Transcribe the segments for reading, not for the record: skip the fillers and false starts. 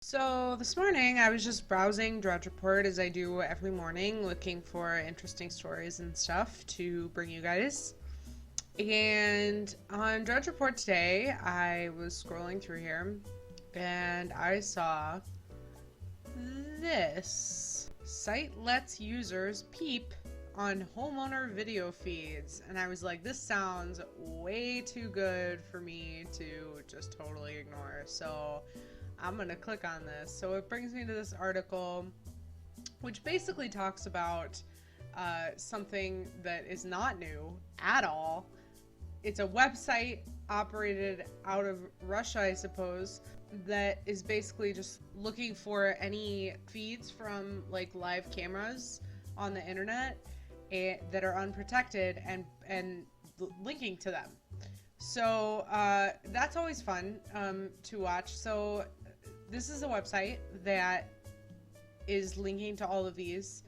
So this morning I was just browsing Drudge Report as I do every morning, looking for interesting stories and stuff to bring you guys. And on Drudge Report today, I was scrolling through here and I saw this. Site lets users peep on homeowner video feeds. And I was like, this sounds way too good for me to just totally ignore. So I'm gonna click on this. So it brings me to this article, which basically talks about something that is not new at all. It's a website operated out of Russia, I suppose, that is basically just looking for any feeds from like live cameras on the internet that are unprotected and linking to them. So that's always fun to watch. So this is a website that is linking to all of these.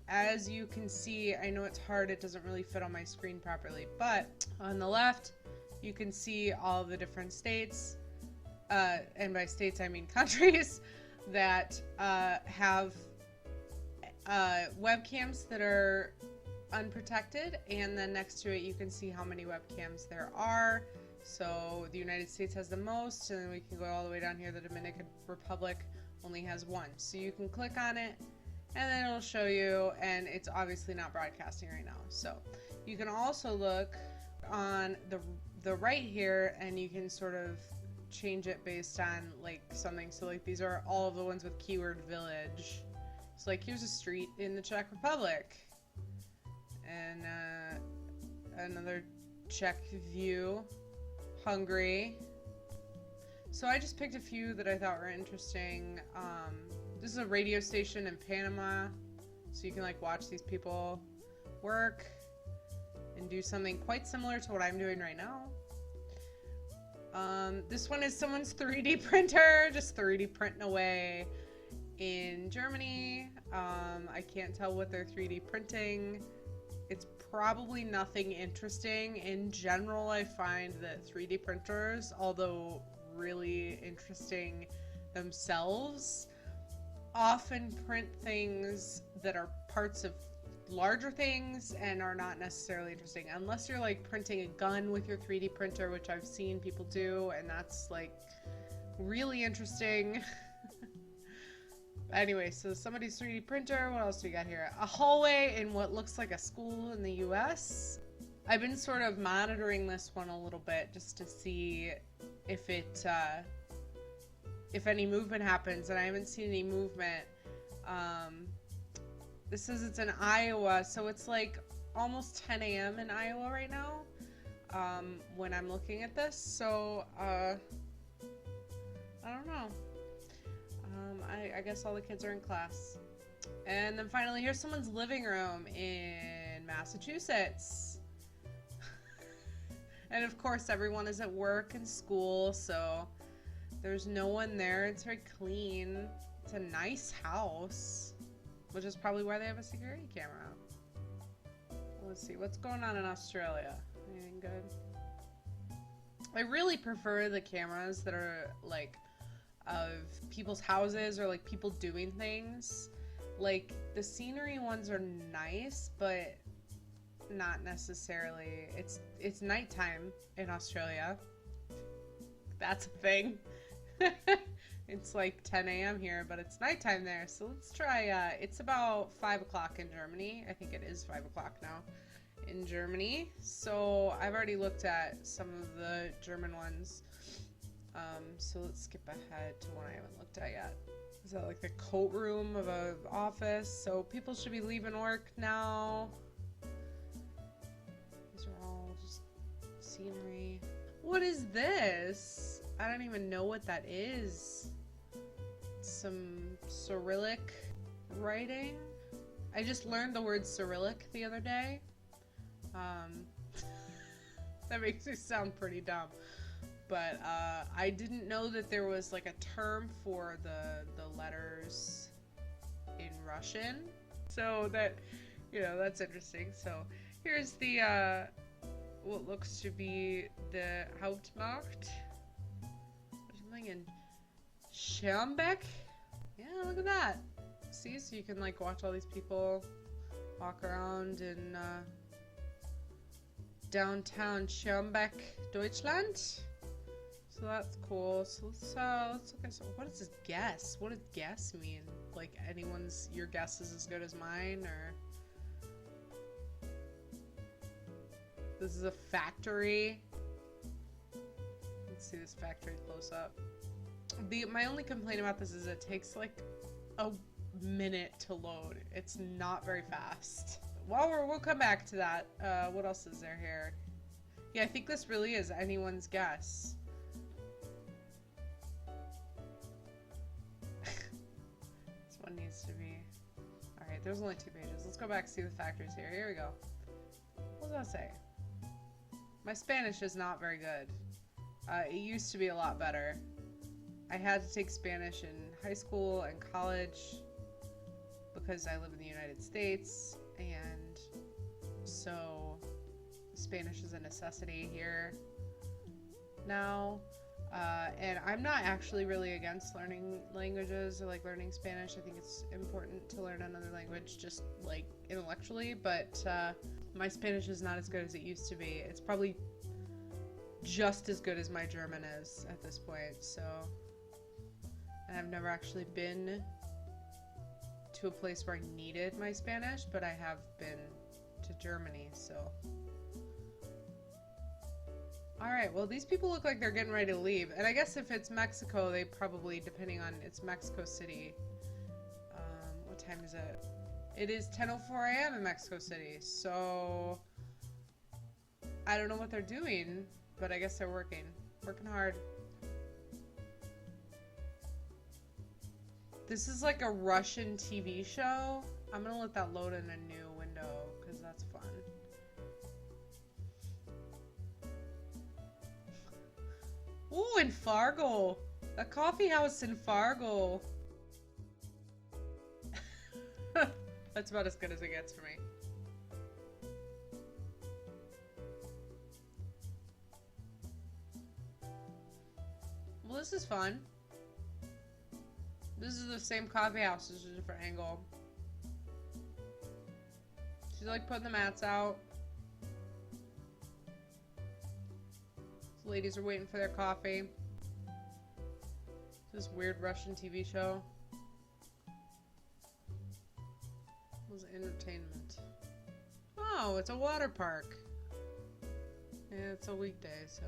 As you can see, I know it's hard, it doesn't really fit on my screen properly, but on the left, you can see all the different states, and by states I mean countries, that have webcams that are unprotected, and then next to it you can see how many webcams there are. So the United States has the most, and then we can go all the way down here. The Dominican Republic only has one. So you can click on it, and then it'll show you, and it's obviously not broadcasting right now. So you can also look on the right here, and you can sort of change it based on like something. So like these are all of the ones with keyword village. So like here's a street in the Czech Republic, and another Czech view. Hungary. So I just picked a few that I thought were interesting. This is a radio station in Panama, so you can like watch these people work and do something quite similar to what I'm doing right now. This one is someone's 3D printer, just 3D printing away in Germany. I can't tell what they're 3D printing. It's probably nothing interesting. In general, I find that 3D printers, although really interesting themselves, often print things that are parts of larger things and are not necessarily interesting. Unless you're like printing a gun with your 3D printer, which I've seen people do, and that's like really interesting. Anyway, so somebody's 3D printer. What else do we got here? A hallway in what looks like a school in the US. I've been sort of monitoring this one a little bit just to see if any movement happens, and I haven't seen any movement. This says it's in Iowa, so it's like almost 10 a.m. in Iowa right now when I'm looking at this. So I don't know. I guess all the kids are in class. And then finally, here's someone's living room in Massachusetts. And of course, everyone is at work and school, so there's no one there. It's very clean. It's a nice house, which is probably why they have a security camera. Let's see, what's going on in Australia? Anything good? I really prefer the cameras that are like of people's houses or like people doing things. Like the scenery ones are nice, but not necessarily. It's nighttime in Australia. That's a thing. It's like 10 a.m. here, but it's nighttime there. So let's try, it's about 5 o'clock in Germany. I think it is 5 o'clock now in Germany. So I've already looked at some of the German ones. So let's skip ahead to one I haven't looked at yet. Is that like the coat room of an office? So people should be leaving work now. These are all just scenery. What is this? I don't even know what that is. Some Cyrillic writing. I just learned the word Cyrillic the other day. That makes me sound pretty dumb. But I didn't know that there was like a term for the letters in Russian. So that, you know, that's interesting. So here's the what looks to be the Hauptmarkt. There's something in Schaumbeck? Yeah, look at that. See, so you can like watch all these people walk around in downtown Schaumbeck, Deutschland. So that's cool. So let's look at some. What is this guess? What does guess mean? Like your guess is as good as mine, or this is a factory. Let's see this factory close up. My only complaint about this is it takes like a minute to load. It's not very fast. Well, we'll come back to that. What else is there here? Yeah, I think this really is anyone's guess. This one needs to be... Alright, there's only 2 pages. Let's go back and see the factors here. Here we go. What does that say? My Spanish is not very good. It used to be a lot better. I had to take Spanish in high school and college because I live in the United States, and so Spanish is a necessity here now. And I'm not actually really against learning languages or like learning Spanish. I think it's important to learn another language just like intellectually, but my Spanish is not as good as it used to be. It's probably just as good as my German is at this point, so... And I've never actually been to a place where I needed my Spanish, but I have been to Germany, so... Alright, well these people look like they're getting ready to leave. And I guess if it's Mexico, they probably, depending on, it's Mexico City. What time is it? It is 10:04 a.m. in Mexico City, so... I don't know what they're doing, but I guess they're working. Working hard. This is like a Russian TV show. I'm gonna let that load in a new window, because that's fun. Ooh, in Fargo! A coffee house in Fargo! That's about as good as it gets for me. Well, this is fun. This is the same coffee house, just a different angle. She's like putting the mats out. The ladies are waiting for their coffee. This weird Russian TV show. What was entertainment? Oh, it's a water park. Yeah, it's a weekday, so...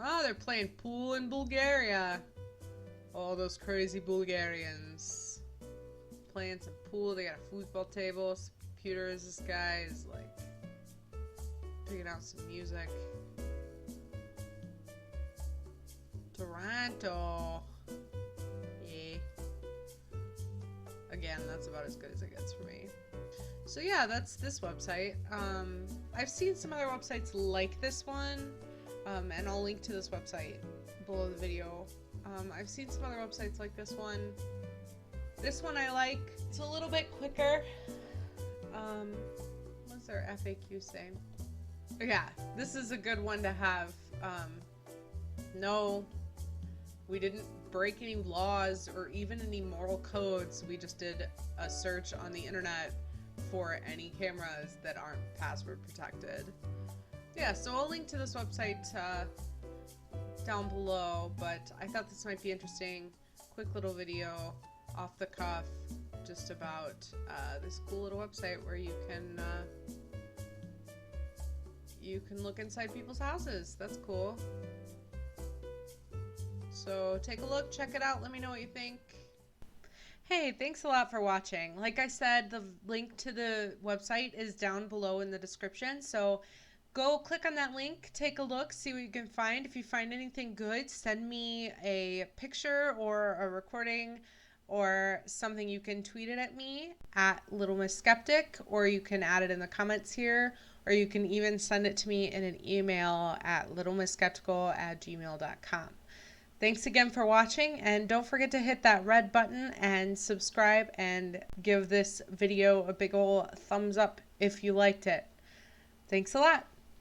Oh, they're playing pool in Bulgaria. All those crazy Bulgarians playing some pool. They got a foosball table, some computers. This guy is like picking out some music. Toronto. Yeah. Again, that's about as good as it gets for me. So yeah, that's this website. I've seen some other websites like this one, and I'll link to this website below the video. I've seen some other websites like this one. This one I like. It's a little bit quicker. What's their FAQ say? Yeah, this is a good one to have. No, we didn't break any laws or even any moral codes. We just did a search on the internet for any cameras that aren't password protected. Yeah, so I'll link to this website down below, but I thought this might be interesting. Quick little video off the cuff just about this cool little website where you can look inside people's houses. That's cool. So take a look, check it out, let me know what you think. Hey, thanks a lot for watching. Like I said, the link to the website is down below in the description, so go click on that link, take a look, see what you can find. If you find anything good, send me a picture or a recording or something. You can tweet it at me at littlemissskeptic, or you can add it in the comments here, or you can even send it to me in an email at littlemissskeptical@gmail.com. Thanks again for watching, and don't forget to hit that red button and subscribe and give this video a big ol' thumbs up if you liked it. Thanks a lot.